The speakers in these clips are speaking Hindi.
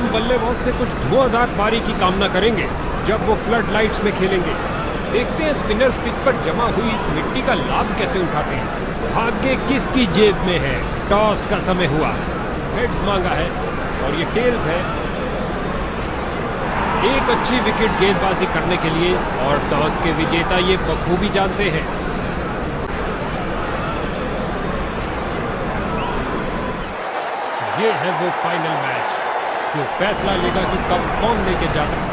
हम बल्लेबाज से कुछ धुआंधार पारी की कामना करेंगे जब वो फ्लड लाइट्स में खेलेंगे। देखते हैं स्पिनर्स पिच पर जमा हुई इस मिट्टी का लाभ कैसे उठाते हैं। भाग्य किसकी जेब में है। टॉस का समय हुआ, हेड्स मांगा है और ये टेल्स है। एक अच्छी विकेट गेंदबाजी करने के लिए और टॉस के विजेता ये बखूबी जानते हैं। ये है वो फाइनल मैच जो फैसला लेगा कि कब कौन लेके जाता है।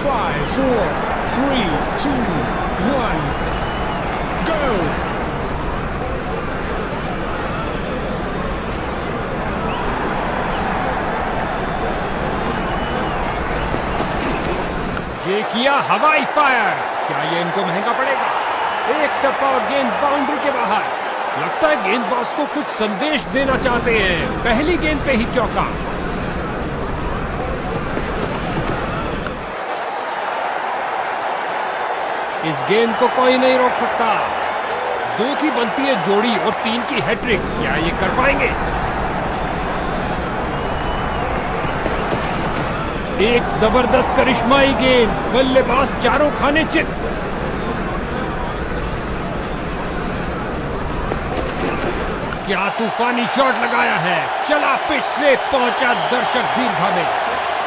Five, four, three, two, one, go! ये किया हवाई फायर। क्या ये इनको महंगा पड़ेगा? एक टप्पा और गेंद बाउंड्री के बाहर। लगता है गेंदबाज को कुछ संदेश देना चाहते हैं। पहली गेंद पे ही चौका। इस गेंद को कोई नहीं रोक सकता। 2 की बनती है जोड़ी और 3 की हैट्रिक। क्या ये कर पाएंगे? एक जबरदस्त करिश्माई गेंद। बल्लेबाज चारों खाने चित। क्या तूफानी शॉट लगाया है। चला पिच से, पहुंचा दर्शक दीर्घा में।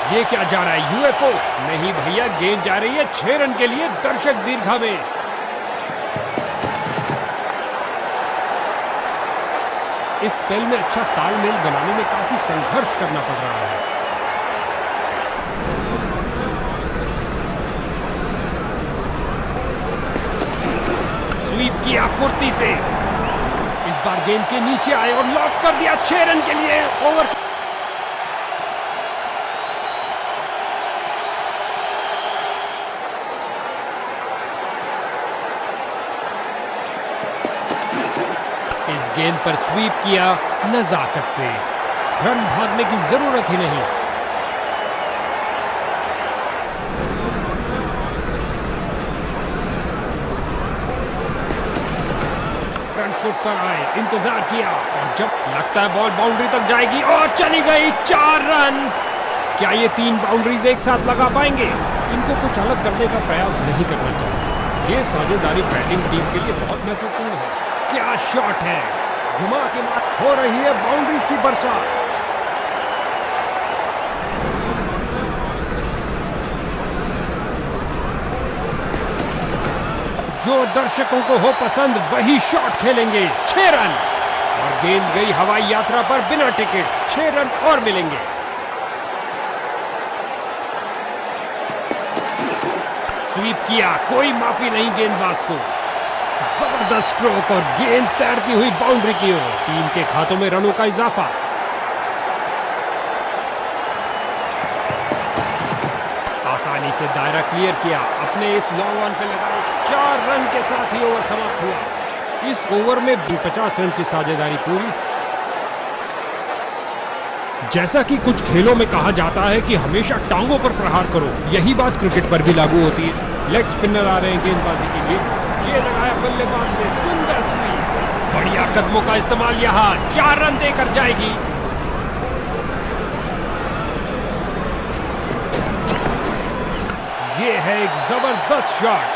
ये क्या जा रहा है? यूएफओ नहीं भैया, गेंद जा रही है 6 रन के लिए दर्शक दीर्घा में। इस स्पेल में अच्छा तालमेल बनाने में काफी संघर्ष करना पड़ रहा है। स्वीप किया फुर्ती से। इस बार गेंद के नीचे आए और लॉक कर दिया 6 रन के लिए। ओवर इस गेंद पर स्वीप किया नजाकत से। रन भागने की जरूरत ही नहीं। फ्रंट फुट पर आए, इंतजार किया और जब लगता है बॉल बाउंड्री तक जाएगी और चली गई 4 रन। क्या ये 3 बाउंड्रीज एक साथ लगा पाएंगे? इनको कुछ अलग करने का प्रयास नहीं करना चाहिए। ये साझेदारी बैटिंग टीम के लिए बहुत महत्वपूर्ण है। क्या शॉट है। घुमा के मार हो रही है बाउंड्रीज की बरसात। जो दर्शकों को हो पसंद वही शॉट खेलेंगे। 6 रन और गेंद गई हवाई यात्रा पर बिना टिकट। 6 रन और मिलेंगे। स्वीप किया, कोई माफी नहीं गेंदबाज को। जबरदस्त स्ट्रोक और गेंद तैरती हुई बाउंड्री की ओर। टीम के खातों में रनों का इजाफा। आसानी से दायरा क्लियर किया। अपने इस लॉन्ग ऑन पे लगाए 4 रन के साथ ही ओवर समाप्त हुआ। इस ओवर में 50 रन की साझेदारी पूरी। जैसा कि कुछ खेलों में कहा जाता है कि हमेशा टांगों पर प्रहार करो, यही बात क्रिकेट पर भी लागू होती है। लेग स्पिनर आ रहे हैं गेंदबाजी के लिए। ये लगाया बल्लेबाज ने, सुंदर स्वीप। बढ़िया कदमों का इस्तेमाल। यहां 4 रन देकर जाएगी। ये है एक जबरदस्त शॉट।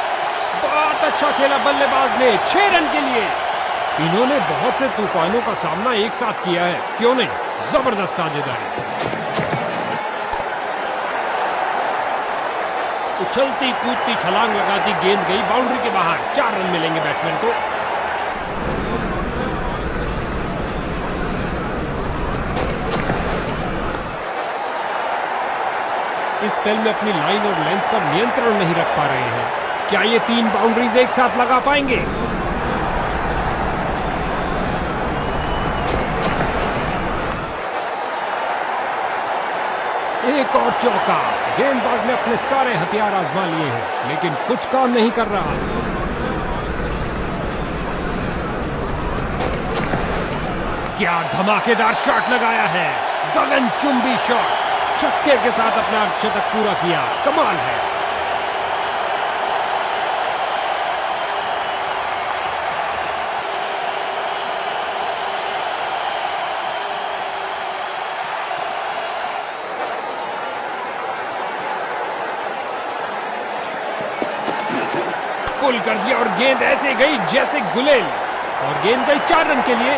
बहुत अच्छा खेला बल्लेबाज ने 6 रन के लिए। इन्होंने बहुत से तूफानों का सामना एक साथ किया है, क्यों नहीं? जबरदस्त साझेदारी। उछलती कूदती छलांग लगाती गेंद गई बाउंड्री के बाहर। 4 रन मिलेंगे बैट्समैन को। इस स्पेल में अपनी लाइन और लेंथ पर नियंत्रण नहीं रख पा रहे हैं। क्या ये 3 बाउंड्रीज एक साथ लगा पाएंगे? एक और चौका। गेंदबाज ने अपने सारे हथियार आजमा लिए हैं, लेकिन कुछ काम नहीं कर रहा। क्या धमाकेदार शॉट लगाया है। गगनचुंबी शॉट। छक्के के साथ अपना अर्धशतक पूरा किया। कमाल है। पुल कर दिया और गेंद ऐसे गई जैसे गुलेल, और गेंद गई 4 रन के लिए।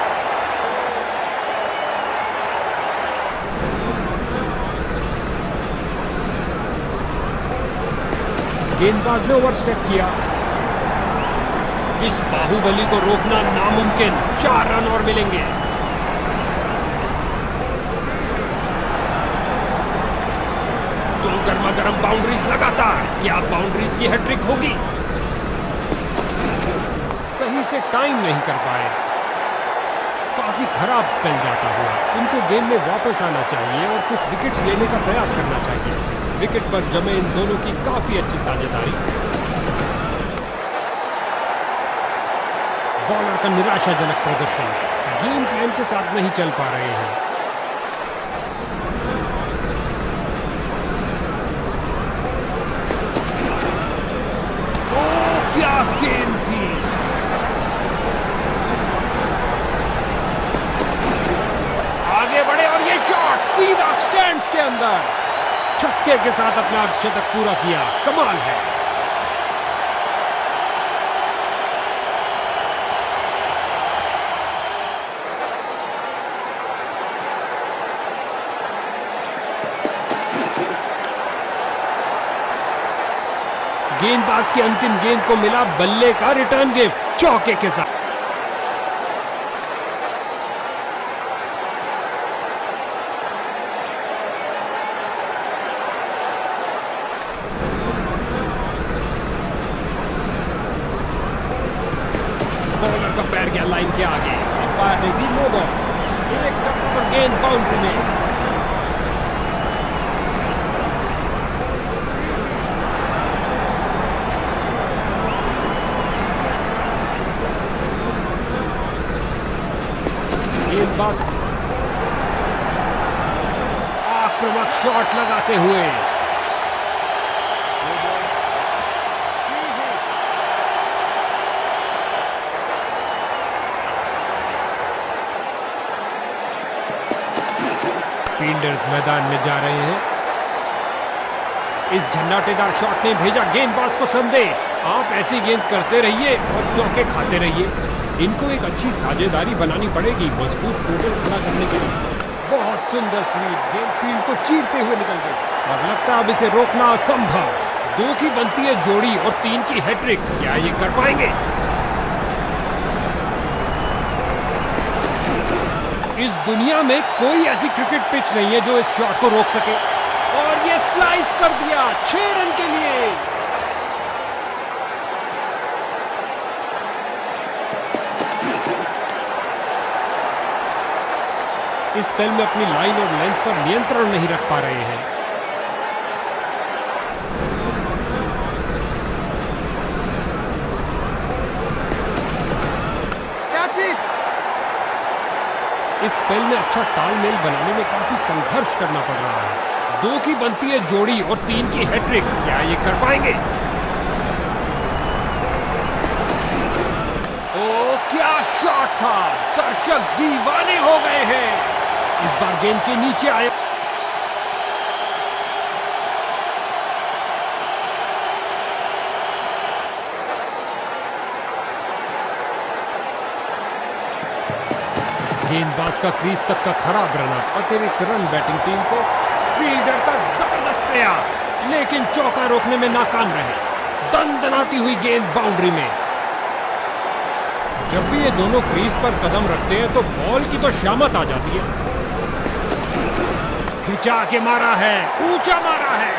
गेंदबाज ने ओवरस्टेप किया। इस बाहुबली को रोकना नामुमकिन। 4 रन और मिलेंगे। दो गर्मा गर्म बाउंड्रीज लगातार। क्या बाउंड्रीज की हैट्रिक होगी? सही से टाइम नहीं कर पाए। काफी खराब स्पेल जाता हुआ। इनको गेम में वापस आना चाहिए और कुछ विकेट्स लेने का प्रयास करना चाहिए। विकेट पर जमे इन दोनों की काफी अच्छी साझेदारी। बॉलर का निराशाजनक प्रदर्शन। गेम प्लान के साथ नहीं चल पा रहे हैं। ओ क्या गेंद थी। आगे बढ़े और ये शॉट सीधा स्टैंड्स के अंदर। छक्के के साथ अपना अर्धशतक पूरा किया। कमाल है। गेंदबाज की अंतिम गेंद को मिला बल्ले का रिटर्न गिफ्ट चौके के साथ। बॉलर का पैर गया लाइन के आगे। अंपायर ने दी नो बॉल। एक टप्पा और गेंद बाउंड्री में। गेंदबाज आक्रामक शॉट लगाते हुए। फील्डर्स मैदान में जा रहे हैं। इस झंडाटेदार शॉट ने भेजा गेंदबाज को संदेश, आप ऐसी गेंद करते रहिए और चौके खाते रहिए। इनको एक अच्छी साझेदारी बनानी पड़ेगी मजबूत टोटल खड़ा करने के लिए। बहुत सुंदर स्वीप। गेंद फील्ड को चीरते हुए निकल गई और लगता है अब इसे रोकना असंभव। 2 की बनती है जोड़ी और 3 की हैट्रिक। क्या ये कर पाएंगे? इस दुनिया में कोई ऐसी क्रिकेट पिच नहीं है जो इस शॉट को रोक सके, और ये स्लाइस कर दिया 6 रन के लिए। इस स्पेल में अपनी लाइन और लेंथ पर नियंत्रण नहीं रख पा रहे हैं। इस स्पेल में अच्छा तालमेल बनाने में काफी संघर्ष करना पड़ रहा है। 2 की बनती है जोड़ी और 3 की हैट्रिक। क्या ये कर पाएंगे? ओ क्या शॉट था। दर्शक दीवाने हो गए हैं। इस बार गेंद के नीचे आए। गेंदबाज का क्रीज तक का खराब रनअप। अतिरिक्त रन बैटिंग टीम को। फील्डर का जबरदस्त प्रयास, लेकिन चौका रोकने में नाकाम रहे। दंदनाती हुई गेंद बाउंड्री में। जब भी ये दोनों क्रीज पर कदम रखते हैं तो बॉल की तो शामत आ जाती है। खिंचा के मारा है, ऊंचा मारा है।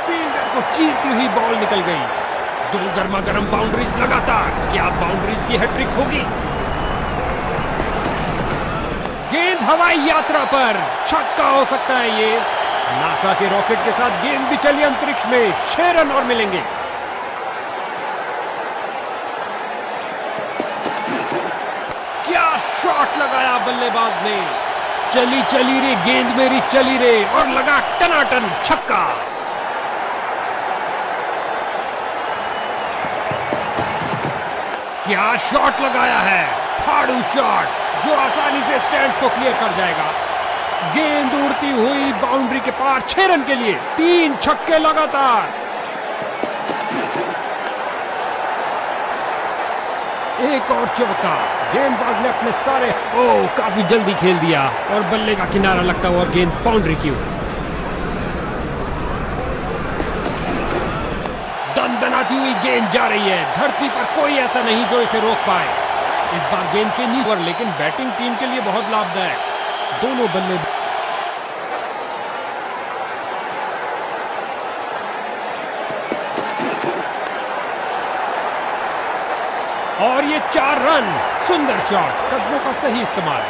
फील्डर को चीरती हुई बॉल निकल गई। 2 गर्मा गर्म बाउंड्रीज लगातार। क्या बाउंड्रीज की हैट्रिक होगी? गेंद हवाई यात्रा पर। छक्का हो सकता है ये। नासा के रॉकेट के साथ गेंद भी चली अंतरिक्ष में। 6 रन और मिलेंगे। क्या शॉट लगाया बल्लेबाज ने। चली चली रे गेंद मेरी चली रे, और लगा टनाटन छक्का। क्या शॉट लगाया है, फाड़ू शॉट जो आसानी से स्टैंड्स को क्लियर कर जाएगा। गेंद उड़ती हुई बाउंड्री के पार 6 रन के लिए, 3 छक्के लगातार। एक और चौका, गेंदबाज ने अपने सारे काफी जल्दी खेल दिया और बल्ले का किनारा लगता हुआ गेंद बाउंड्री की ओर। दनदनाती हुई गेंद जा रही है, धरती पर कोई ऐसा नहीं जो इसे रोक पाए। इस बार गेंद के नीचे पर, लेकिन बैटिंग टीम के लिए बहुत लाभदायक। दोनों बल्ले और ये 4 रन। सुंदर शॉट, कदमों का सही इस्तेमाल।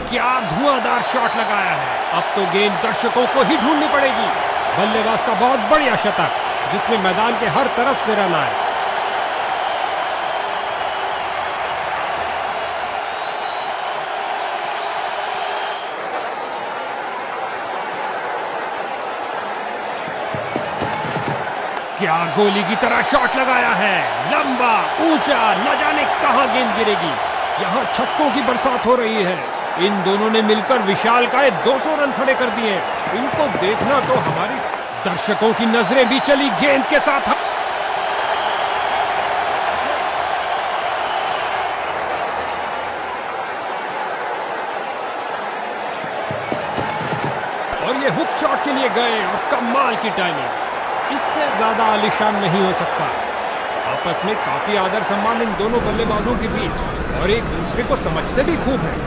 क्या धुआंधार शॉट लगाया है। अब तो गेंद दर्शकों को ही ढूंढनी पड़ेगी। बल्लेबाज का बहुत बढ़िया शतक, जिसमें मैदान के हर तरफ से रन आए। क्या गोली की तरह शॉट लगाया है, लंबा ऊंचा, न जाने कहां गेंद गिरेगी। यहां छक्कों की बरसात हो रही है। इन दोनों ने मिलकर विशालकाय 200 रन खड़े कर दिए। इनको देखना तो हमारी दर्शकों की नजरें भी चली गेंद के साथ। और ये हुक शॉट के लिए गए और कमाल की टाइमिंग। इससे ज्यादा आलीशान नहीं हो सकता। आपस में काफी आदर सम्मान इन दोनों बल्लेबाजों के बीच, और एक दूसरे को समझते भी खूब हैं।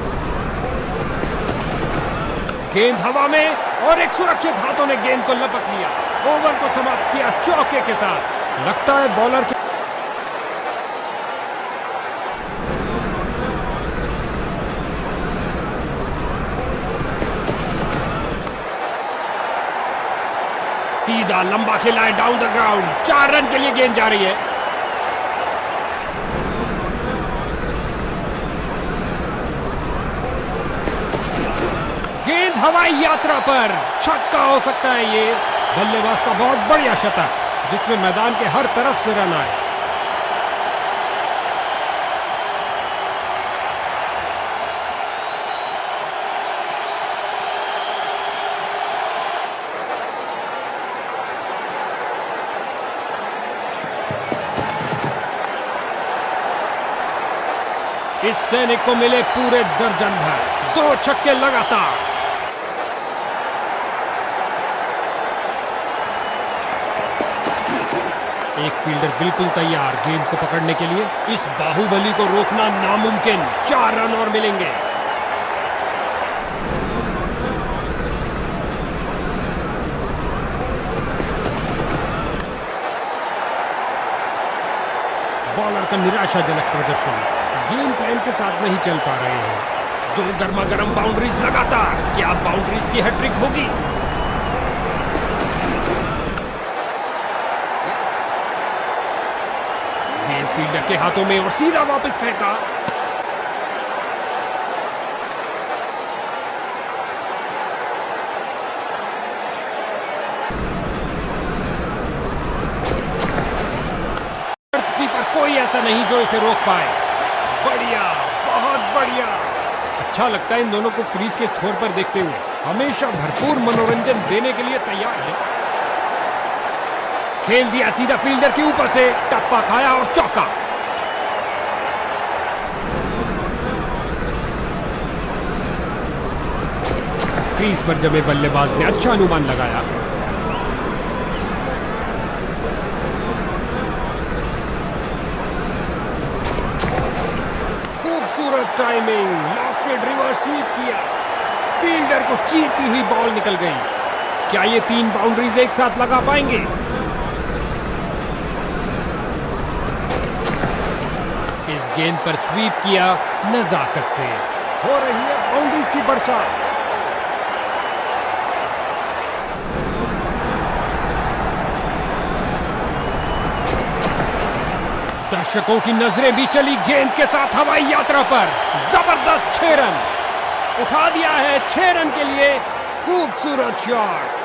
गेंद हवा में और एक सुरक्षित हाथों ने गेंद को लपक लिया। ओवर को समाप्त किया चौके के साथ। लगता है बॉलर के सीधा लंबा खेला है डाउन द ग्राउंड। 4 रन के लिए गेंद जा रही है। गेंद हवाई यात्रा पर, छक्का हो सकता है ये। बल्लेबाज का बहुत बढ़िया शतक, जिसमें मैदान के हर तरफ से रन आए। इस सैनिक को मिले पूरे दर्जन भर 2 छक्के लगातार। एक फील्डर बिल्कुल तैयार गेंद को पकड़ने के लिए। इस बाहुबली को रोकना नामुमकिन। 4 रन और मिलेंगे। बॉलर का निराशाजनक प्रदर्शन, गेम प्लान के साथ नहीं चल पा रहे हैं। 2 गर्मा गर्म बाउंड्रीज लगातार। क्या बाउंड्रीज की हैट्रिक होगी? गेंद फील्डर के हाथों में और सीधा वापस फेंका। धरती पर कोई ऐसा नहीं जो इसे रोक पाए। बढ़िया, बहुत बढ़िया। अच्छा लगता है इन दोनों को क्रीज के छोर पर देखते हुए। हमेशा भरपूर मनोरंजन देने के लिए तैयार है। खेल दिया सीधा फील्डर के ऊपर से, टप्पा खाया और चौका। क्रीज पर जमे बल्लेबाज ने अच्छा अनुमान लगाया। खूबसूरत टाइमिंग, लेफ्ट में रिवर्स स्वीप किया। फील्डर को चीरती हुई बॉल निकल गई। क्या ये 3 बाउंड्रीज एक साथ लगा पाएंगे? इस गेंद पर स्वीप किया नजाकत से। हो रही है बाउंड्रीज की बरसात। दर्शकों की नजरें भी चली गेंद के साथ हवाई यात्रा पर। जबरदस्त 6 रन उठा दिया है। 6 रन के लिए खूबसूरत शॉट।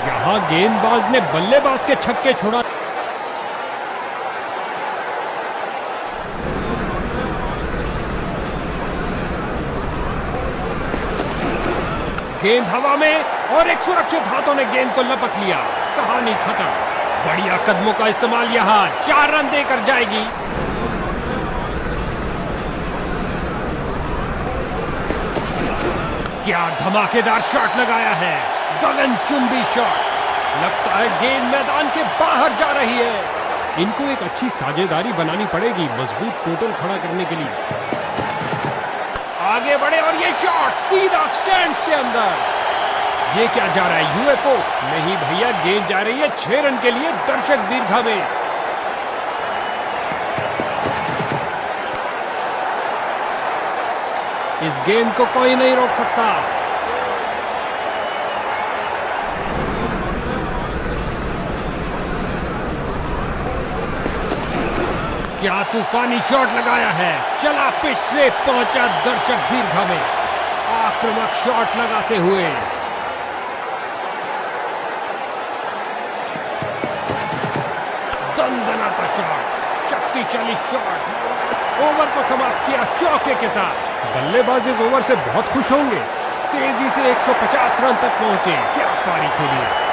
यहां गेंदबाज ने बल्लेबाज के छक्के छोड़ा। गेंद हवा में और एक सुरक्षित हाथों ने गेंद को लपक लिया। कहानी खत्म। बढ़िया कदमों का इस्तेमाल। यहां 4 रन देकर जाएगी। क्या धमाकेदार शॉट लगाया है। गगनचुंबी शॉट। लगता है गेंद मैदान के बाहर जा रही है। इनको एक अच्छी साझेदारी बनानी पड़ेगी मजबूत टोटल खड़ा करने के लिए। आगे बढ़े और ये शॉट सीधा स्टैंड्स के अंदर। ये क्या जा रहा है, यूएफओ? नहीं भैया, गेंद जा रही है 6 रन के लिए दर्शक दीर्घा में। इस गेंद को कोई नहीं रोक सकता। क्या तूफानी शॉट लगाया है। चला पिच से पहुंचा दर्शक दीर्घा में। आक्रामक शॉट लगाते हुए। दंदनाता शॉट, शक्तिशाली शॉट। ओवर को समाप्त किया चौके के साथ। बल्लेबाज इस ओवर से बहुत खुश होंगे। तेजी से 150 रन तक पहुंचे। क्या पारी खेली है।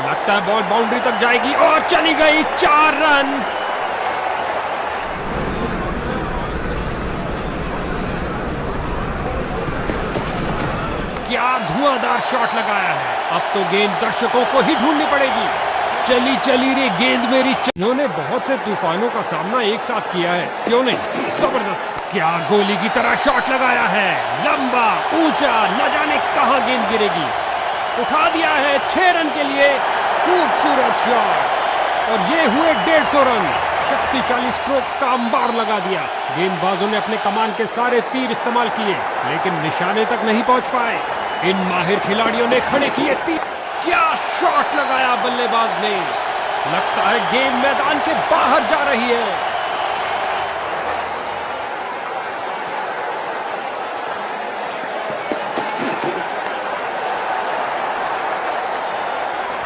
लगता है बॉल बाउंड्री तक जाएगी और चली गई। 4 रन। क्या धुआंधार शॉट लगाया है। अब तो गेंद दर्शकों को ही ढूंढनी पड़ेगी। चली चली रे गेंद मेरी। इन्होंने बहुत से तूफानों का सामना एक साथ किया है, क्यों नहीं। जबरदस्त। क्या गोली की तरह शॉट लगाया है। लंबा ऊंचा, न जाने कहां गेंद गिरेगी। उठा दिया है 6 रन के लिए। खूबसूरत शॉट। और ये हुए 150 रन। शक्तिशाली स्ट्रोक्स का अंबार लगा दिया। गेंदबाजों ने अपने कमान के सारे तीर इस्तेमाल किए, लेकिन निशाने तक नहीं पहुंच पाए। इन माहिर खिलाड़ियों ने खड़े किए तीर। क्या शॉट लगाया बल्लेबाज ने। लगता है गेंद मैदान के बाहर जा रही है।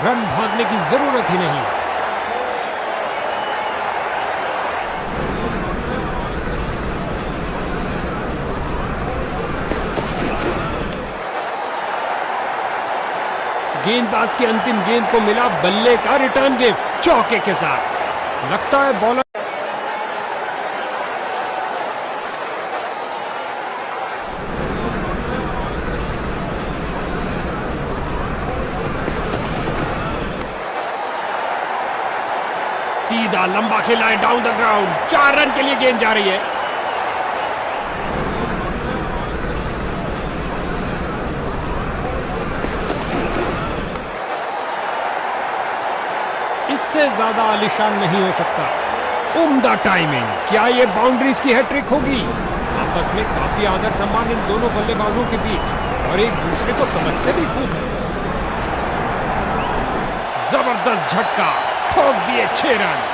रन भागने की जरूरत ही नहीं। गेंदबाज की अंतिम गेंद को मिला बल्ले का रिटर्न गिफ्ट चौके के साथ। लगता है बॉलर सीधा लंबा खेला है डाउन द ग्राउंड। 4 रन के लिए गेंद जा रही है। इससे ज्यादा आलिशान नहीं हो सकता। उम्दा टाइमिंग। क्या ये बाउंड्रीज की हैट्रिक होगी। आपस में काफी आदर सम्मान इन दोनों बल्लेबाजों के बीच, और एक दूसरे को समझते भी खूब है। जबरदस्त झटका, ठोक दिए 6 रन।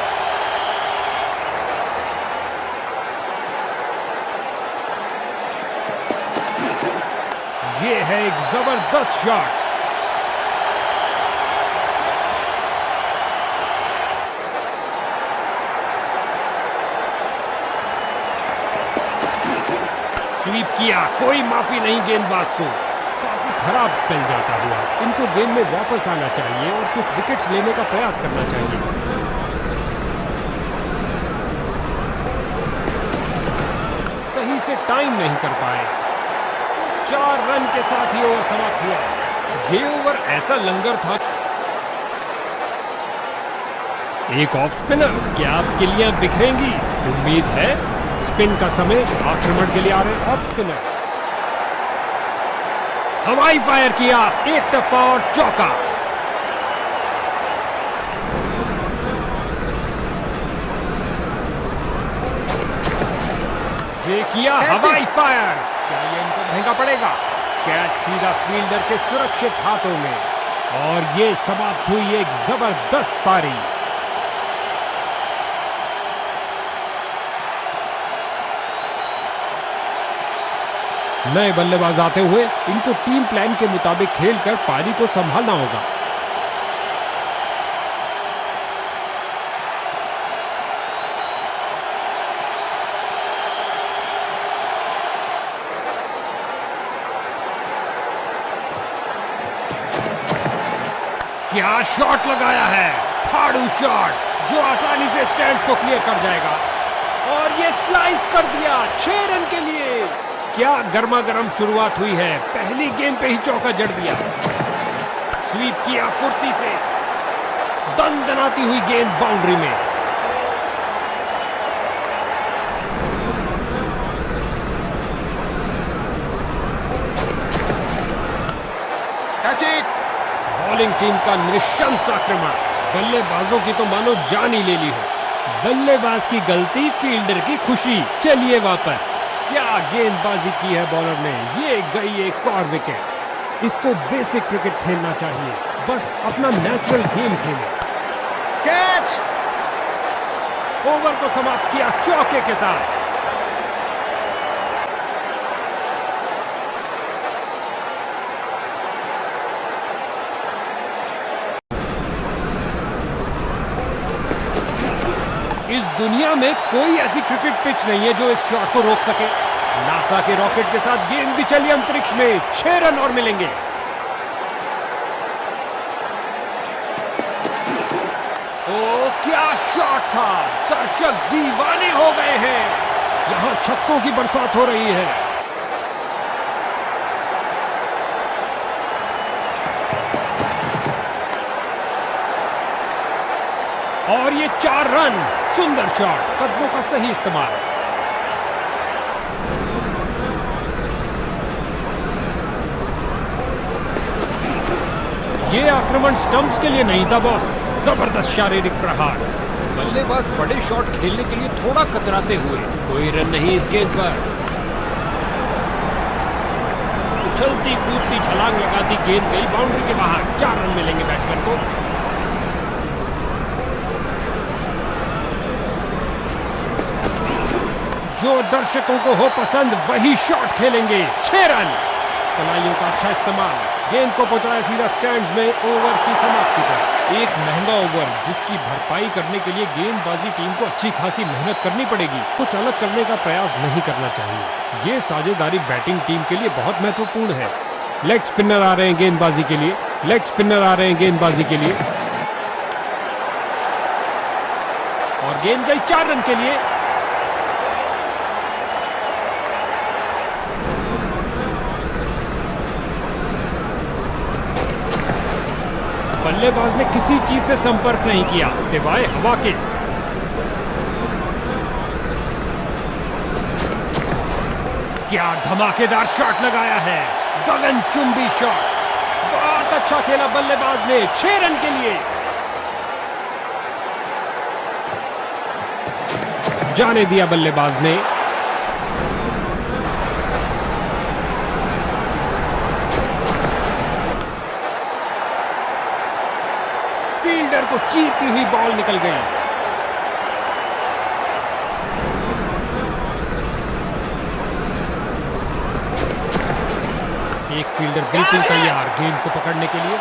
ये है एक जबरदस्त शॉट। स्वीप किया, कोई माफी नहीं गेंदबाज को। काफी खराब स्पेल जाता हुआ। इनको गेम में वापस आना चाहिए और कुछ विकेट्स लेने का प्रयास करना चाहिए। सही से टाइम नहीं कर पाए। 4 रन के साथ ही ओवर समाप्त हुआ। ये ओवर ऐसा लंगर था। एक ऑफ स्पिनर। क्या आप किलियां बिखरेंगी। उम्मीद है। स्पिन का समय। आक्रमण के लिए आ रहे ऑफ स्पिनर। हवाई फायर किया, एक टप्पा और चौका। ये किया हवाई फायर, क्या ये इनको महंगा पड़ेगा? कैच सीधा फील्डर के सुरक्षित हाथों में और ये समाप्त हुई एक जबरदस्त पारी। नए बल्लेबाज आते हुए इनको टीम प्लान के मुताबिक खेलकर पारी को संभालना होगा। क्या शॉट लगाया है, फाड़ू शॉट जो आसानी से स्टैंड्स को क्लियर कर जाएगा और ये स्लाइस कर दिया 6 रन के लिए। क्या गर्मा गर्म शुरुआत हुई है, पहली गेंद पे ही चौका जड़ दिया। स्वीप किया फुर्ती से, दनदनाती हुई गेंद बाउंड्री में। बॉलिंग टीम का निशंस आक्रमण, बल्लेबाजों की तो मानो जान ही ले ली हो। बल्लेबाज की गलती, फील्डर की खुशी। चलिए वापस। क्या गेंदबाजी की है बॉलर ने, ये गई एक और विकेट। इसको बेसिक क्रिकेट खेलना चाहिए, बस अपना नेचुरल गेम खेले। कैच! ओवर को समाप्त किया चौके के साथ। इस दुनिया में कोई ऐसी क्रिकेट पिच नहीं है जो इस शॉट को रोक सके। नासा के रॉकेट के साथ गेंद भी चली अंतरिक्ष में, 6 रन और मिलेंगे। ओ क्या शॉट था, दर्शक दीवाने हो गए हैं। यहां छक्कों की बरसात हो रही है। और ये 4 रन, सुंदर शॉट, कदमों का सही इस्तेमाल। ये आक्रमण स्टंप्स के लिए नहीं था बॉस, जबरदस्त शारीरिक प्रहार। बल्लेबाज बड़े शॉट खेलने के लिए थोड़ा कतराते हुए। कोई रन नहीं इस गेंद पर। उछलती कूदती छलांग लगाती गेंद गई बाउंड्री के बाहर। 4 रन मिलेंगे बैट्समैन को। जो दर्शकों को हो पसंद वही शॉट खेलेंगे। 6 रन, कलाइयों का अच्छा इस्तेमाल। गेंद को पहुंचाया सीधा स्टैंड्स में। ओवर की समाप्ति पर एक महंगा ओवर, जिसकी भरपाई करने के लिए गेंदबाजी टीम को अच्छी खासी मेहनत करनी पड़ेगी। कुछ अलग करने का प्रयास नहीं करना चाहिए। ये साझेदारी बैटिंग टीम के लिए बहुत महत्वपूर्ण है। लेग स्पिनर आ रहे हैं गेंदबाजी के लिए, लेग स्पिनर आ रहे हैं गेंदबाजी के लिए। और गेंद गई 4 रन के लिए। बल्लेबाज ने किसी चीज से संपर्क नहीं किया सिवाय हवा के। क्या धमाकेदार शॉट लगाया है, गगनचुंबी शॉट। बहुत अच्छा खेला बल्लेबाज ने, 6 रन के लिए। जाने दिया बल्लेबाज ने। फील्डर को चीरती हुई बॉल निकल गई। एक फील्डर बिल्कुल तैयार गेंद को पकड़ने के लिए।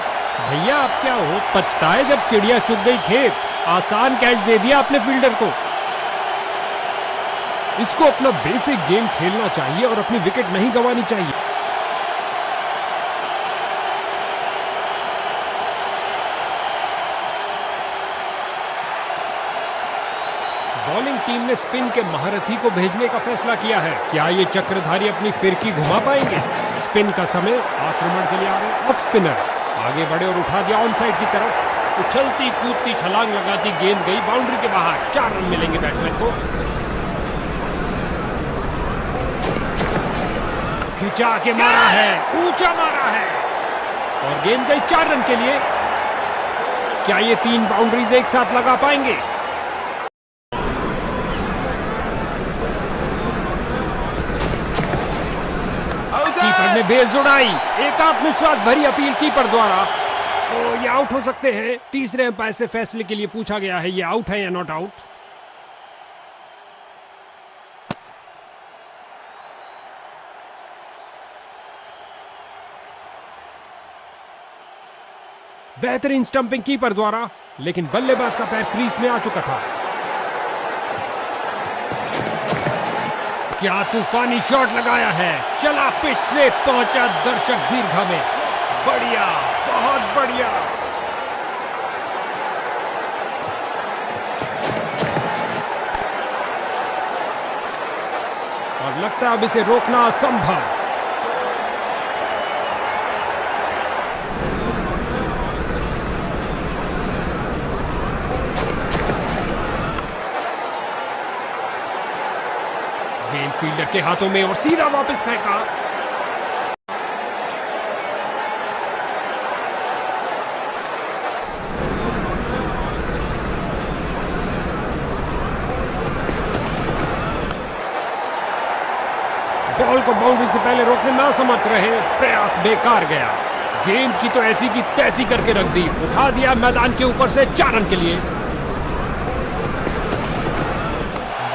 भैया आप क्या हो, पछताए जब चिड़िया चुग गई खेत। आसान कैच दे दिया अपने फील्डर को। इसको अपना बेसिक गेम खेलना चाहिए और अपनी विकेट नहीं गंवानी चाहिए। बॉलिंग टीम ने स्पिन के महारथी को भेजने का फैसला किया है। क्या ये चक्रधारी अपनी फिरकी घुमा पाएंगे? स्पिन का समय, आक्रमण के लिए आ रहे ऑफ स्पिनर। आगे बढ़े और उठा दिया ऑन साइड की तरफ। उछलती कूदती छलांग लगाती गेंद गई बाउंड्री के बाहर। 4 रन मिलेंगे बैट्समैन को। खिंचा के मारा है, ऊंचा मारा है और गेंद गई 4 रन के लिए। क्या ये 3 बाउंड्रीज एक साथ लगा पाएंगे? उसने बेल उड़ाई। एक आत्मविश्वास भरी अपील कीपर द्वारा। तो ये आउट हो सकते हैं। तीसरे अंपायर से फैसले के लिए पूछा गया है, ये आउट है या नॉट आउट। बेहतरीन स्टंपिंग कीपर द्वारा, लेकिन बल्लेबाज का पैर क्रीज में आ चुका था। क्या तूफानी शॉट लगाया है, चला पिच से पहुंचा दर्शक दीर्घा में। बढ़िया, बहुत बढ़िया। और लगता है अब इसे रोकना असंभव। गेंद फील्डर के हाथों में और सीधा वापस फेंका। बॉल को बाउंड्री से पहले रोकने में असमर्थ रहे, प्रयास बेकार गया। गेंद की तो ऐसी की तैसी करके रख दी, उठा दिया मैदान के ऊपर से 4 रन के लिए।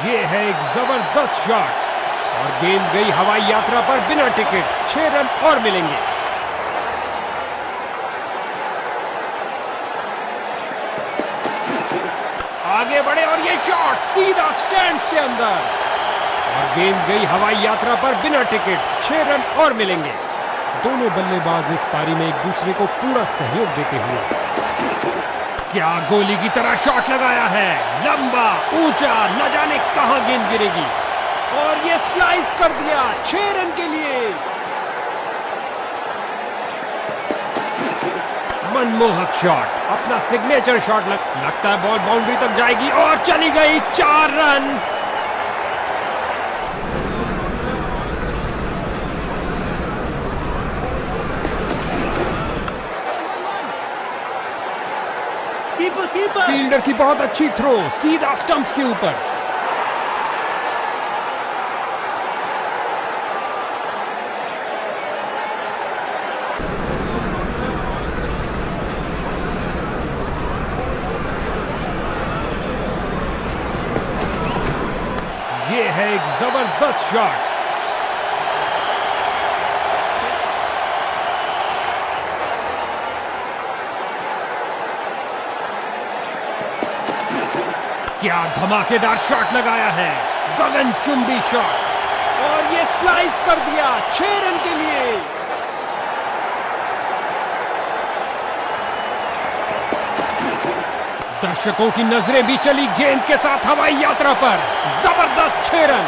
ये है एक जबरदस्त शॉट और गेंद गई हवाई यात्रा पर बिना टिकट। 6 रन और मिलेंगे। आगे बढ़े और ये शॉट सीधा स्टैंड्स के अंदर और गेंद गई हवाई यात्रा पर बिना टिकट। 6 रन और मिलेंगे। दोनों बल्लेबाज इस पारी में एक दूसरे को पूरा सहयोग देते हुए। क्या गोली की तरह शॉट लगाया है, लंबा ऊंचा, न जाने कहां गेंद गिरेगी और ये स्लाइस कर दिया। 6 रन के लिए। मनमोहक शॉट, अपना सिग्नेचर शॉट लगता है बॉल बाउंड्री तक जाएगी और चली गई। 4 रन। कीपर फील्डर की बहुत अच्छी थ्रो, सीधा स्टंप्स के ऊपर। ये है एक जबरदस्त शॉट। क्या धमाकेदार शॉट लगाया है, गगनचुंबी शॉट और ये स्लाइस कर दिया। 6 रन के लिए। दर्शकों की नजरें भी चली गेंद के साथ हवाई यात्रा पर। जबरदस्त 6 रन।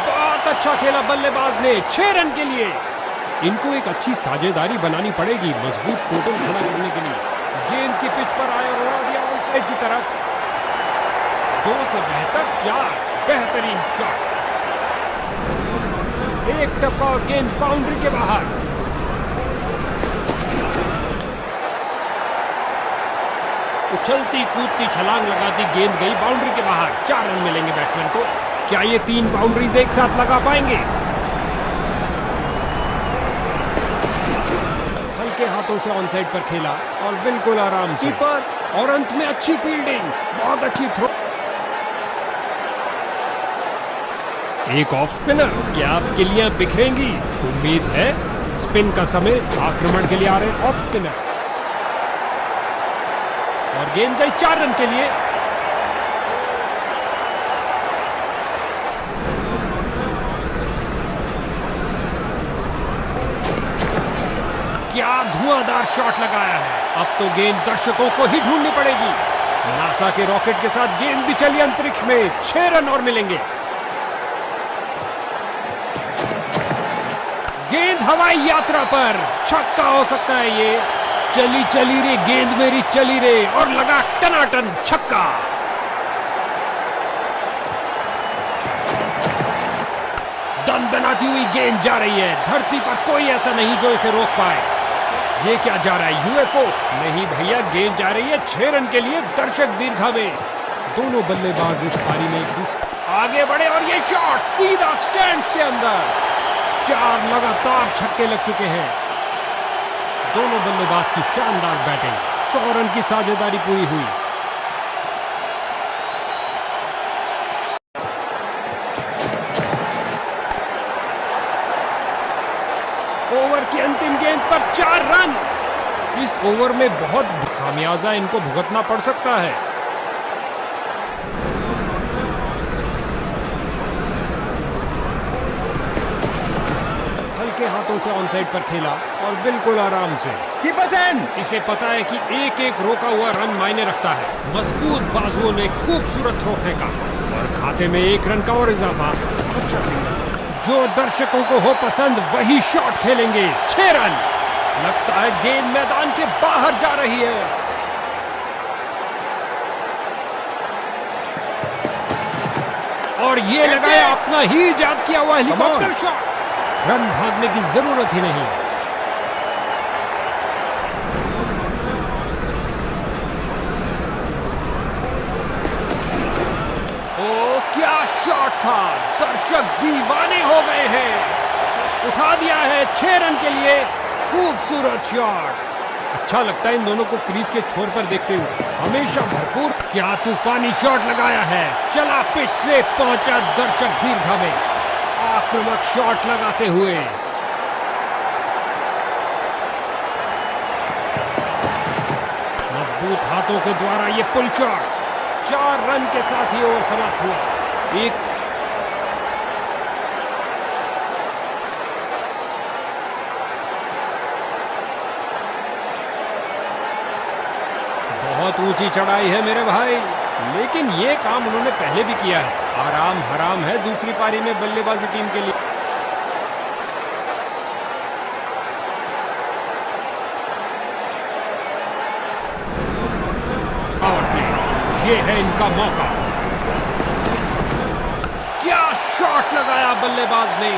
बहुत अच्छा खेला बल्लेबाज ने। 6 रन के लिए। इनको एक अच्छी साझेदारी बनानी पड़ेगी मजबूत टोटल खड़ा करने के लिए। गेंद की पिच पर आया और उड़ा दिया ऑन साइड की तरफ। 2 से बेहतर 4। बेहतरीन शॉट। एक टप्पा और गेंद बाउंड्री के बाहर। उछलती कूदती छलांग लगाती गेंद गई बाउंड्री के बाहर। 4 रन मिलेंगे बैट्समैन को। क्या ये 3 बाउंड्रीज एक साथ लगा पाएंगे? हल्के हाथों से ऑन साइड पर खेला और बिल्कुल आराम से। और अंत में अच्छी फील्डिंग, बहुत अच्छी थ्रो। एक ऑफ स्पिनर, क्या आप गिल्लियां बिखरेंगी? उम्मीद है। स्पिन का समय, आक्रमण के लिए आ रहे ऑफ स्पिनर और गेंद गई 4 रन के लिए। क्या धुआंधार शॉट लगाया है। अब तो गेंद दर्शकों को ही ढूंढनी पड़ेगी। नासा के रॉकेट के साथ गेंद भी चली अंतरिक्ष में। 6 रन और मिलेंगे। गेंद हवाई यात्रा पर। छक्का हो सकता है ये। चली चली रे गेंद मेरी चली रे और लगा टनाटन छक्का। दनदनाती हुई गेंद जा रही है। धरती पर कोई ऐसा नहीं जो इसे रोक पाए। ये क्या जा रहा है, यूएफओ? नहीं भैया, गेंद जा रही है 6 रन के लिए दर्शक दीर्घा में। दोनों बल्लेबाज इस पारी में एक दूसरे आगे बढ़े और ये शॉट सीधा स्टैंड्स के अंदर। 4 लगातार छक्के लग चुके हैं। दोनों बल्लेबाज की शानदार बैटिंग, 100 रन की साझेदारी पूरी हुई। ओवर की अंतिम गेंद पर 4 रन। इस ओवर में बहुत खामियाजा इनको भुगतना पड़ सकता है। हल्के हाथों से ऑनसाइड पर खेला और बिल्कुल आराम से। Keeper and. इसे पता है कि एक एक रोका हुआ रन मायने रखता है। मजबूत बाजुओं ने खूबसूरत थ्रो फेंका और खाते में 1 रन का और इजाफा। अच्छा सिंगल। जो दर्शकों को हो पसंद वही शॉट खेलेंगे। 6 रन। लगता है गेंद मैदान के बाहर जा रही है। और ये लगाया अपना ही इजाद किया हुआ हेलीकॉप्टर शॉट। रन भागने की जरूरत ही नहीं। ओ क्या शॉट था। दर्शक दीवाने हो गए हैं। उठा दिया है 6 रन के लिए। खूबसूरत शॉट। अच्छा लगता है इन दोनों को क्रीज के छोर पर देखते हुए। हमेशा भरपूर। क्या तूफानी शॉट लगाया है। चला पिच से पहुंचा दर्शक दीर्घा में। आक्रामक शॉट लगाते हुए। मजबूत हाथों के द्वारा ये पुल शॉट। 4 रन के साथ ही ओवर समाप्त हुआ। एक बहुत ऊंची चढ़ाई है मेरे भाई, लेकिन ये काम उन्होंने पहले भी किया है। आराम हराम है दूसरी पारी में बल्लेबाजी टीम के लिए। पावर प्ले, ये है इनका मौका। क्या शॉट लगाया बल्लेबाज ने।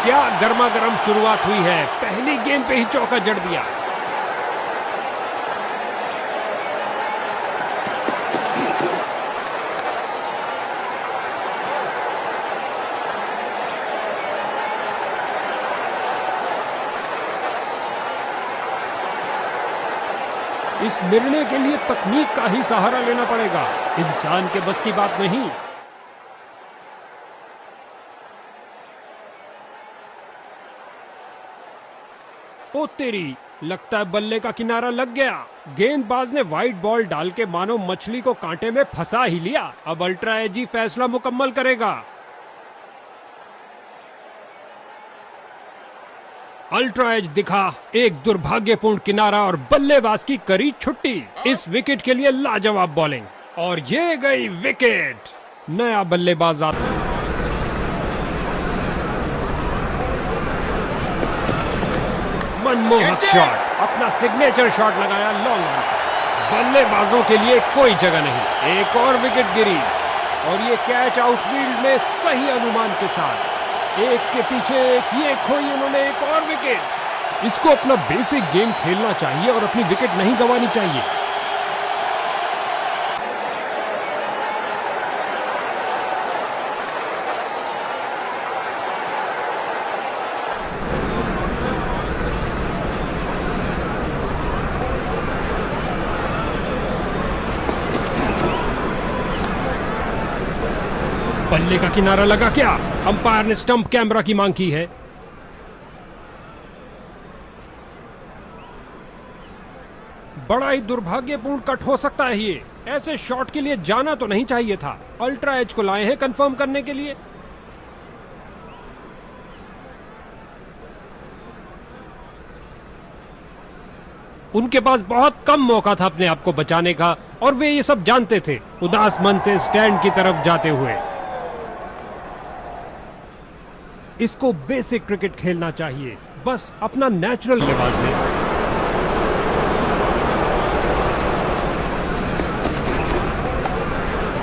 क्या गर्मा गर्म शुरुआत हुई है। पहली गेंद पे ही चौका जड़ दिया। इस निर्णय के लिए तकनीक का ही सहारा लेना पड़ेगा। इंसान के बस की बात नहीं। ओ तेरी, लगता है बल्ले का किनारा लग गया। गेंदबाज ने वाइड बॉल डाल के मानो मछली को कांटे में फंसा ही लिया। अब अल्ट्रा एजी फैसला मुकम्मल करेगा। अल्ट्रा एज दिखा एक दुर्भाग्यपूर्ण किनारा और बल्लेबाज की करी छुट्टी। इस विकेट के लिए लाजवाब बॉलिंग और ये गई विकेट। नया बल्लेबाज आता। मनमोहक शॉट, अपना सिग्नेचर शॉट लगाया लॉन्ग ऑन। बल्लेबाजों के लिए कोई जगह नहीं। एक और विकेट गिरी और ये कैच आउटफील्ड में सही अनुमान के साथ। एक के पीछे एक, ये खोई उन्होंने एक और विकेट। इसको अपना बेसिक गेम खेलना चाहिए और अपनी विकेट नहीं गंवानी चाहिए। बल्ले का किनारा लगा क्या। अंपायर ने स्टंप कैमरा की मांग की है। बड़ा ही दुर्भाग्यपूर्ण कट हो सकता है ये। ऐसे शॉट के लिए जाना तो नहीं चाहिए था। अल्ट्रा एज को लाए हैं कंफर्म करने के लिए। उनके पास बहुत कम मौका था अपने आप को बचाने का और वे ये सब जानते थे। उदास मन से स्टैंड की तरफ जाते हुए। इसको बेसिक क्रिकेट खेलना चाहिए, बस अपना नेचुरल बल्लेबाज ने।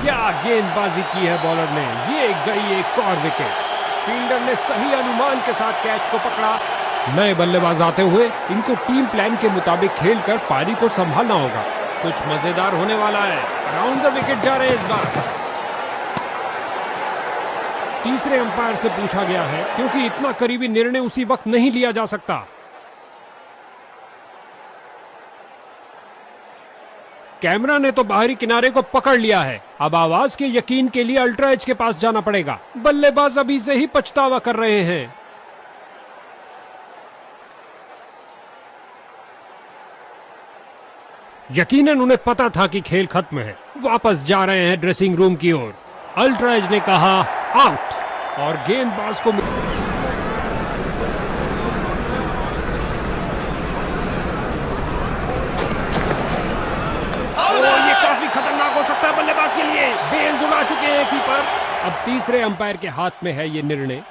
क्या गेंदबाजी की है बॉलर ने। ये गई एक और विकेट। फील्डर ने सही अनुमान के साथ कैच को पकड़ा। नए बल्लेबाज आते हुए इनको टीम प्लान के मुताबिक खेलकर पारी को संभालना होगा। कुछ मजेदार होने वाला है। अराउंड द विकेट जा रहे हैं इस बार। तीसरे अंपायर से पूछा गया है, क्योंकि इतना करीबी निर्णय उसी वक्त नहीं लिया जा सकता। कैमरा ने तो बाहरी किनारे को पकड़ लिया है। अब आवाज के यकीन के लिए अल्ट्रा एज के पास जाना पड़ेगा। बल्लेबाज अभी से ही पछतावा कर रहे हैं। यकीनन उन्हें पता था कि खेल खत्म है। वापस जा रहे हैं ड्रेसिंग रूम की ओर। अल्ट्रा एज ने कहा आउट और गेंदबाज को ये काफी खतरनाक हो सकता है बल्लेबाज के लिए। बेल्स उड़ा चुके हैं कीपर। अब तीसरे अंपायर के हाथ में है ये निर्णय।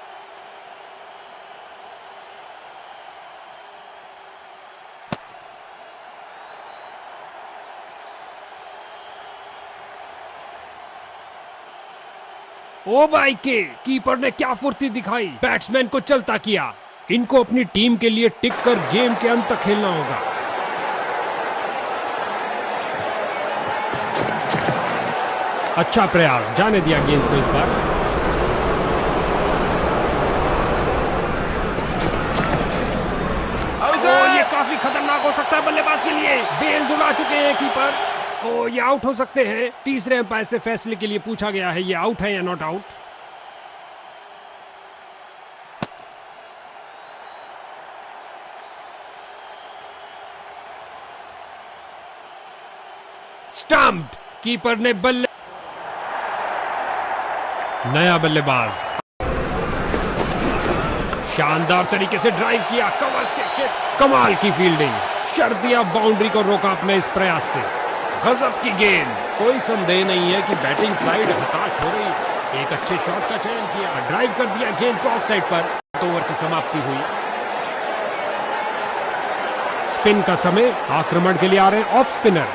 ओ भाई के कीपर ने क्या फुर्ती दिखाई, बैट्समैन को चलता किया। इनको अपनी टीम के लिए टिक कर गेम के अंत तक खेलना होगा। अच्छा प्रयास, जाने दिया गेंद को इस बार। ये काफी खतरनाक हो सकता है बल्लेबाज के लिए। बेल्स उड़ा चुके हैं कीपर। ये आउट हो सकते हैं। तीसरे अंपायर से फैसले के लिए पूछा गया है, ये आउट है या नॉट आउट। स्टंप्ड। कीपर ने नया बल्लेबाज शानदार तरीके से ड्राइव किया, कवर्स के क्षेत्र। कमाल की फील्डिंग, शर्तिया बाउंड्री को रोका अपने इस प्रयास से। गजब की गेंद। कोई संदेह नहीं है कि बैटिंग साइड हताश हो रही है। एक अच्छे शॉट का चयन किया, ड्राइव कर दिया गेंद को ऑफ साइड पर। ओवर की समाप्ति हुई। स्पिन का समय। आक्रमण के लिए आ रहे हैं ऑफ स्पिनर।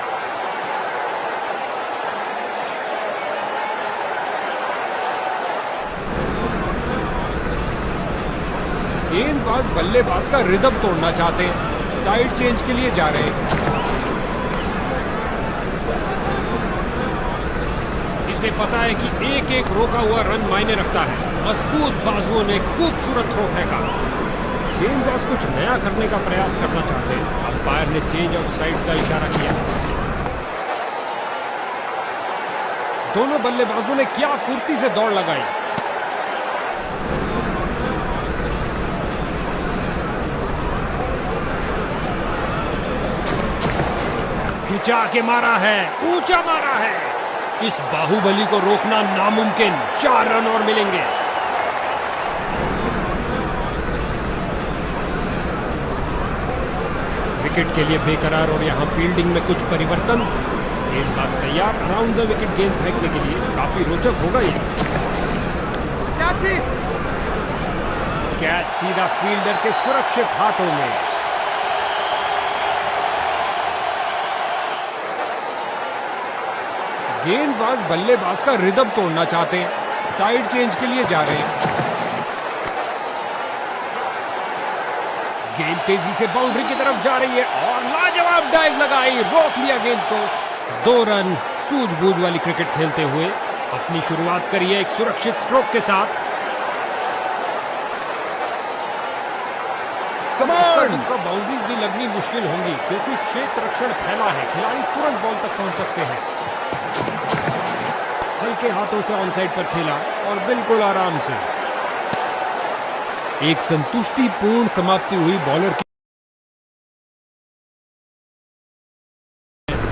गेंदबाज बल्लेबाज का रिदम तोड़ना चाहते हैं। साइड चेंज के लिए जा रहे हैं। इसे पता है कि एक एक रोका हुआ रन मायने रखता है। मजबूत बाजुओं ने खूबसूरत थ्रो फेंका। गेंदबाज कुछ नया करने का प्रयास करना चाहते हैं। अंपायर ने चेंज ऑफ साइड्स का इशारा किया। दोनों बल्लेबाजों ने क्या फुर्ती से दौड़ लगाई। खिंचा के मारा है, ऊंचा मारा है। इस बाहुबली को रोकना नामुमकिन। 4 रन और मिलेंगे। विकेट के लिए बेकरार और यहां फील्डिंग में कुछ परिवर्तन। गेंदबाज तैयार अराउंड द विकेट गेंद फेंकने के लिए। काफी रोचक होगा ये। कैच सीधा फील्डर के सुरक्षित हाथों में। गेंदबाज बल्लेबाज का रिदम तोड़ना चाहते हैं। साइड चेंज के लिए जा रहे हैं। गेंद तेजी से बाउंड्री की तरफ जा रही है और लाजवाब डाइव लगाई, रोक लिया गेंद को। 2 रन। सूझबूझ वाली क्रिकेट खेलते हुए अपनी शुरुआत करी है एक सुरक्षित स्ट्रोक के साथ। बाउंड्रीज भी लगनी मुश्किल होंगी क्योंकि क्षेत्र रक्षण फैला है। खिलाड़ी तुरंत बॉल तक पहुंच सकते हैं। हल्के हाथों से ऑन साइड पर खेला और बिल्कुल आराम से। एक संतुष्टिपूर्ण समाप्ति हुई बॉलर की।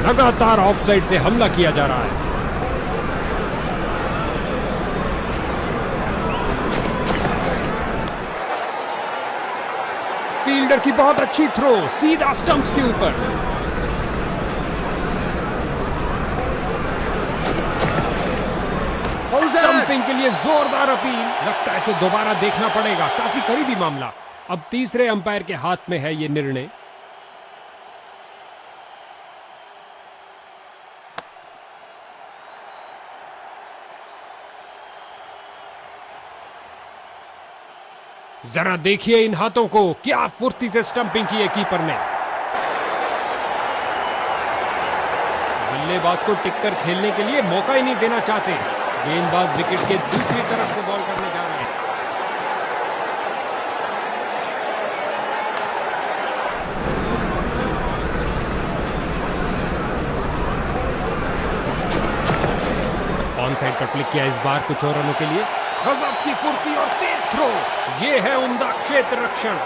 लगातार ऑफ साइड से हमला किया जा रहा है। फील्डर की बहुत अच्छी थ्रो, सीधा स्टंप्स के ऊपर। स्टंपिंग के लिए जोरदार अपील। लगता है इसे दोबारा देखना पड़ेगा। काफी करीबी मामला। अब तीसरे अंपायर के हाथ में है यह निर्णय। जरा देखिए इन हाथों को, क्या फुर्ती से स्टंपिंग की है कीपर ने। बल्लेबाज को टिककर खेलने के लिए मौका ही नहीं देना चाहते। गेंदबाज विकेट के दूसरी तरफ से बॉल करने जा रहे हैं। ऑन साइड पर क्लिक किया इस बार कुछ और रनों के लिए। गजब की फुर्ती और तेज थ्रो, ये है उम्दा क्षेत्र रक्षण।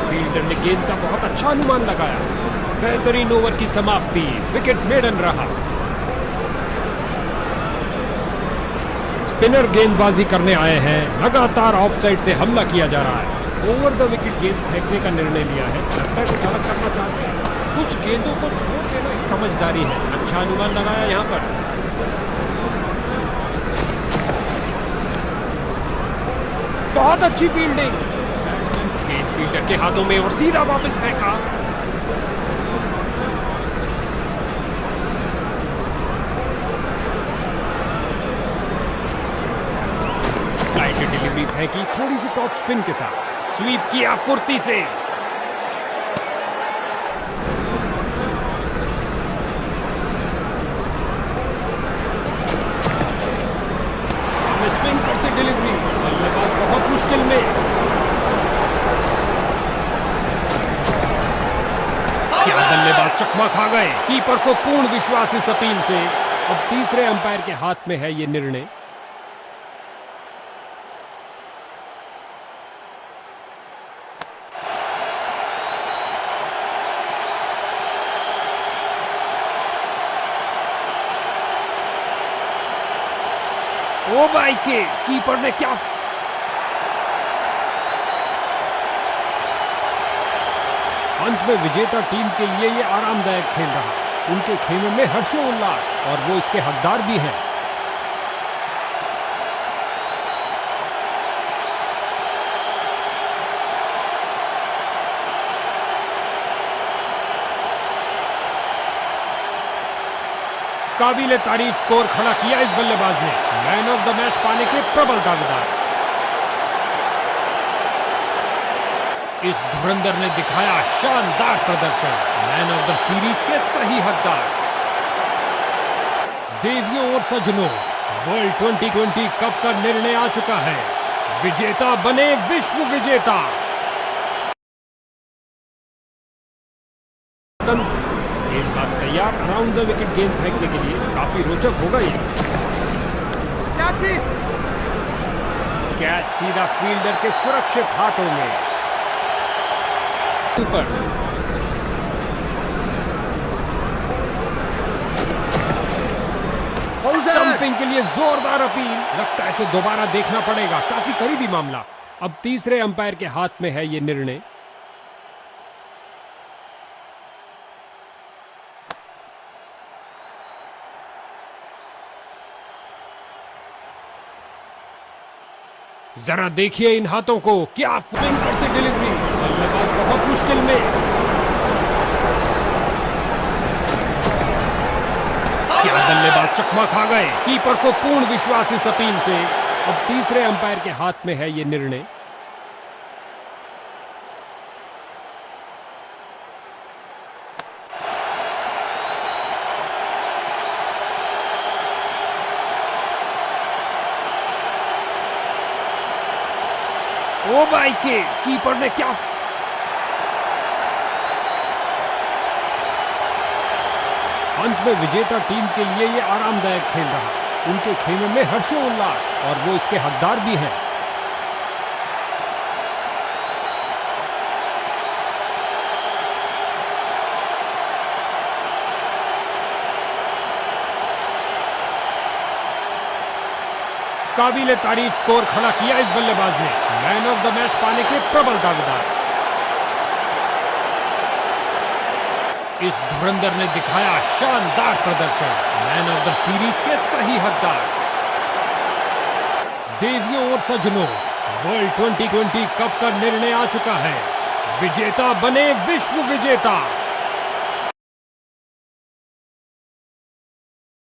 फील्डर ने गेंद का बहुत अच्छा अनुमान लगाया। बेहतरीन ओवर की समाप्ति, विकेट मेडन रहा। स्पिनर गेंदबाजी करने आए हैं, लगातार ऑफ साइड से हमला किया जा रहा है। ओवर द विकेट गेंद फेंकने का निर्णय लिया है। लगता है कुछ अलग करना चाहते हैं। कुछ गेंदों को छोड़ देना एक समझदारी है। अच्छा अनुमान लगाया यहाँ पर। बहुत अच्छी फील्डिंग। गेंद फील्डर के हाथों में और सीधा वापस फेंका। फ्लाइट डिलीवरी फेंकी थोड़ी सी टॉप स्पिन के साथ। स्वीप किया फुर्ती से। हमें स्विंग करते डिलीवरी, बल्लेबाज बहुत मुश्किल में। क्या बल्लेबाज चकमा खा गए। कीपर को पूर्ण विश्वास इस अपील से। अब तीसरे अंपायर के हाथ में है ये निर्णय। ओ भाई के कीपर ने क्या अंत में विजेता टीम के लिए ये आरामदायक खेल रहा। उनके खेमे में हर्षोल्लास और वो इसके हकदार भी हैं। काबिले तारीफ स्कोर खड़ा किया इस बल्लेबाज ने। मैन ऑफ द मैच पाने के प्रबल दावेदार। इस धुरंधर ने दिखाया शानदार प्रदर्शन। मैन ऑफ द सीरीज के सही हकदार। देवियों और सज्जनों, वर्ल्ड 2020 कप का निर्णय आ चुका है। विजेता बने विश्व विजेता। गेंदबाज तैयार अराउंड द विकेट गेंद फेंकने के लिए। काफी रोचक होगा ये। कैच सीधा फील्डर के सुरक्षित हाथों में। ऊपर स्टंपिंग के लिए जोरदार अपील। लगता है इसे दोबारा देखना पड़ेगा। काफी करीबी मामला। अब तीसरे अंपायर के हाथ में है ये निर्णय। जरा देखिए इन हाथों को। क्या स्विंग करते डिलीवरी, बल्लेबाज बहुत मुश्किल में। क्या बल्लेबाज चकमा खा गए। कीपर को पूर्ण विश्वास इस अपील से। अब तीसरे अंपायर के हाथ में है ये निर्णय। ओ भाई के कीपर ने क्या अंत में विजेता टीम के लिए ये आरामदायक खेल रहा। उनके खेमे में हर्षोल्लास और वो इसके हकदार भी हैं। काबिले तारीफ स्कोर खड़ा किया इस बल्लेबाज ने। मैन ऑफ द मैच पाने के प्रबल दावेदार। इस धुरंधर ने दिखाया शानदार प्रदर्शन। मैन ऑफ द सीरीज के सही हकदार। देवियों और सज्जनों, वर्ल्ड 2020 कप का निर्णय आ चुका है। विजेता बने विश्व विजेता।